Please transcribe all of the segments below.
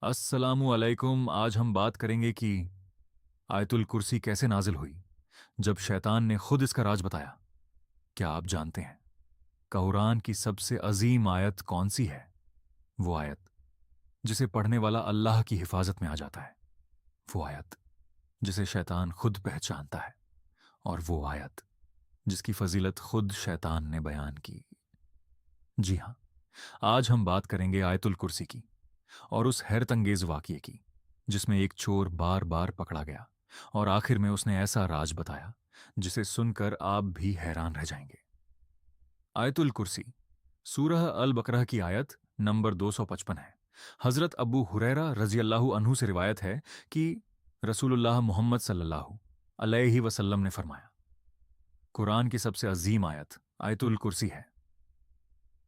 अस्सलामु अलैकुम। आज हम बात करेंगे कि आयतुल कुर्सी कैसे नाजिल हुई जब शैतान ने खुद इसका राज बताया। क्या आप जानते हैं कुरान की सबसे अजीम आयत कौन सी है? वो आयत जिसे पढ़ने वाला अल्लाह की हिफाजत में आ जाता है, वो आयत जिसे शैतान खुद पहचानता है, और वो आयत जिसकी फजीलत खुद शैतान ने बयान की। जी हाँ, आज हम बात करेंगे आयतुल कुर्सी की और उस हैरत अंगेज वाकये की जिसमें एक चोर बार बार पकड़ा गया और आखिर में उसने ऐसा राज बताया जिसे सुनकर आप भी हैरान रह जाएंगे। आयतुल कुर्सी सूरह अल बकरह की आयत नंबर 255 है। हजरत अबू हुरैरा रजी अल्लाहु अन्हु से रिवायत है कि रसूलुल्लाह मोहम्मद सल्लल्लाहु अलैहि वसल्लम ने फरमाया, कुरान की सबसे अजीम आयत आयतुल कुर्सी है।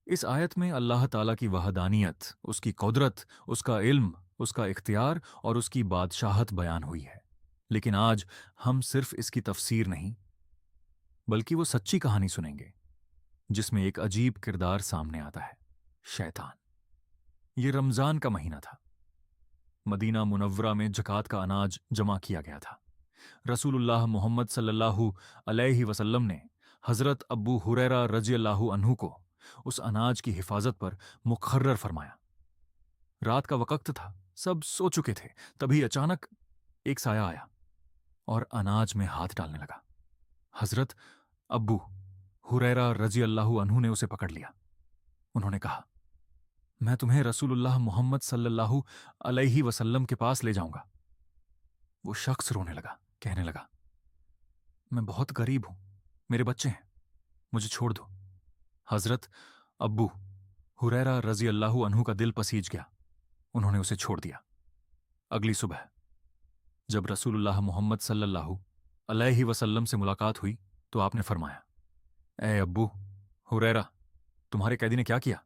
इस आयत में अल्लाह ताला की वहदानियत, उसकी कुदरत, उसका इल्म, उसका इख्तियार और उसकी बादशाहत बयान हुई है। लेकिन आज हम सिर्फ इसकी तफसीर नहीं बल्कि वो सच्ची कहानी सुनेंगे जिसमें एक अजीब किरदार सामने आता है, शैतान। ये रमजान का महीना था। मदीना मुनव्वरा में ज़कात का अनाज जमा किया गया था। रसूलुल्लाह मोहम्मद सल्लल्लाहु अलैहि वसल्लम ने हजरत अबू हुरैरा रजी अल्लाहु अन्हु को उस अनाज की हिफाजत पर मुकर्रर फरमाया। रात का वक्त था, सब सो चुके थे। तभी अचानक एक साया आया और अनाज में हाथ डालने लगा। हजरत अब्बू हुरैरा रजी अल्लाहु अन्हु ने उसे पकड़ लिया। उन्होंने कहा, मैं तुम्हें रसूलुल्लाह मोहम्मद सल्लल्लाहु अलैहि वसल्लम के पास ले जाऊंगा। वो शख्स रोने लगा, कहने लगा, मैं बहुत गरीब हूं, मेरे बच्चे हैं, मुझे छोड़ दो। हजरत अब्बू हुरैरा रजी अल्लाहु अन्हु का दिल पसीज गया। उन्होंने उसे छोड़ दिया। अगली सुबह जब रसूलुल्लाह मोहम्मद सल्लल्लाहु अलैहि वसल्लम से मुलाकात हुई तो आपने फरमाया, ए अब्बू हुरैरा, तुम्हारे कैदी ने क्या किया?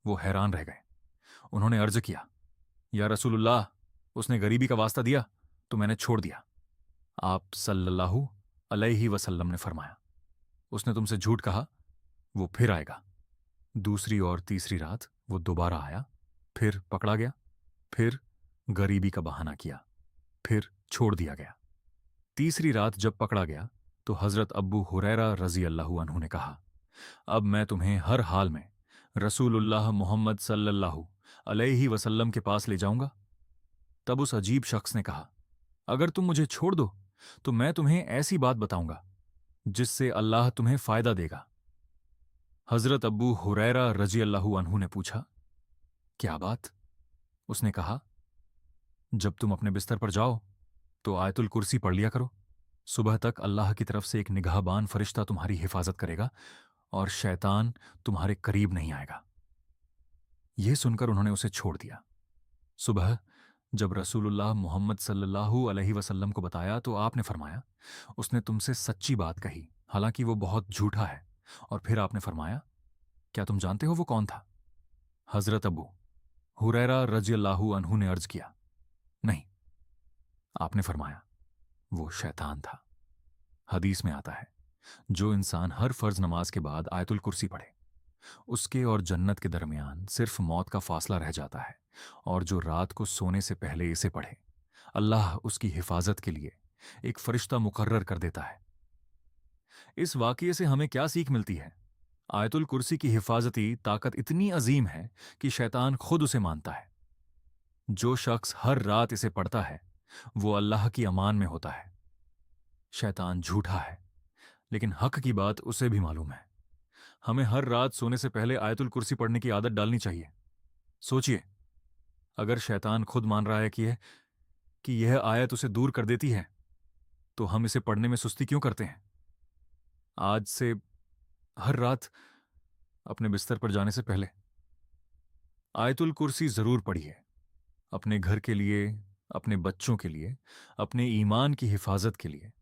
वो हैरान रह गए। उन्होंने अर्ज किया, या रसूलुल्लाह, उसने गरीबी का वास्ता दिया तो मैंने छोड़ दिया। आप सल्लल्लाहु अलैहि वसल्लम ने फरमाया, उसने तुमसे झूठ कहा, वो फिर आएगा। दूसरी और तीसरी रात वो दोबारा आया, फिर पकड़ा गया, फिर गरीबी का बहाना किया, फिर छोड़ दिया गया। तीसरी रात जब पकड़ा गया तो हजरत अब्बू हुरैरा रजी अल्लाहु अन्हु ने कहा, अब मैं तुम्हें हर हाल में रसूलुल्लाह मोहम्मद सल्लल्लाहु अलैहि वसल्लम के पास ले जाऊंगा। तब उस अजीब शख्स ने कहा, अगर तुम मुझे छोड़ दो तो मैं तुम्हें ऐसी बात बताऊंगा जिससे अल्लाह तुम्हें फायदा देगा। हजरत अब्बू हुरैरा रजी अल्लाहु अन्हु ने पूछा, क्या बात? उसने कहा, जब तुम अपने बिस्तर पर जाओ तो आयतुल कुर्सी पढ़ लिया करो। सुबह तक अल्लाह की तरफ से एक निगाहबान फरिश्ता तुम्हारी हिफाजत करेगा और शैतान तुम्हारे करीब नहीं आएगा। यह सुनकर उन्होंने उसे छोड़ दिया। सुबह जब रसूलुल्लाह मोहम्मद सल्लल्लाहु अलैहि वसल्लम को बताया तो आपने फरमाया, उसने तुमसे सच्ची बात कही, हालांकि वो बहुत झूठा है। और फिर आपने फरमाया, क्या तुम जानते हो वो कौन था? हजरत अबू हुरैरा रजी अल्लाहु अन्हु ने अर्ज किया, नहीं। आपने फरमाया, वो शैतान था। हदीस में आता है, जो इंसान हर फर्ज नमाज के बाद आयतुल कुर्सी पढ़े उसके और जन्नत के दरमियान सिर्फ मौत का फासला रह जाता है, और जो रात को सोने से पहले इसे पढ़े अल्लाह उसकी हिफाजत के लिए एक फरिश्ता मुकर्रर कर देता है। इस वाकये से हमें क्या सीख मिलती है? आयतुल कुर्सी की हिफाजती ताकत इतनी अजीम है कि शैतान खुद उसे मानता है। जो शख्स हर रात इसे पढ़ता है वो अल्लाह की अमान में होता है। शैतान झूठा है, लेकिन हक की बात उसे भी मालूम है। हमें हर रात सोने से पहले आयतुल कुर्सी पढ़ने की आदत डालनी चाहिए। सोचिए, अगर शैतान खुद मान रहा है कि यह आयत उसे दूर कर देती है, तो हम इसे पढ़ने में सुस्ती क्यों करते हैं? आज से हर रात अपने बिस्तर पर जाने से पहले आयतुल कुर्सी जरूर पढ़िए, अपने घर के लिए, अपने बच्चों के लिए, अपने ईमान की हिफाजत के लिए।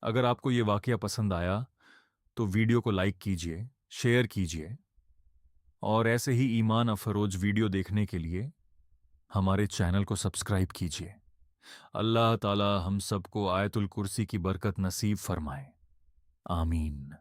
अगर आपको ये वाकया पसंद आया तो वीडियो को लाइक कीजिए, शेयर कीजिए, और ऐसे ही ईमान अफरोज वीडियो देखने के लिए हमारे चैनल को सब्सक्राइब कीजिए। अल्लाह ताला हम सबको आयतुल कुर्सी की बरकत नसीब फरमाए। आमीन।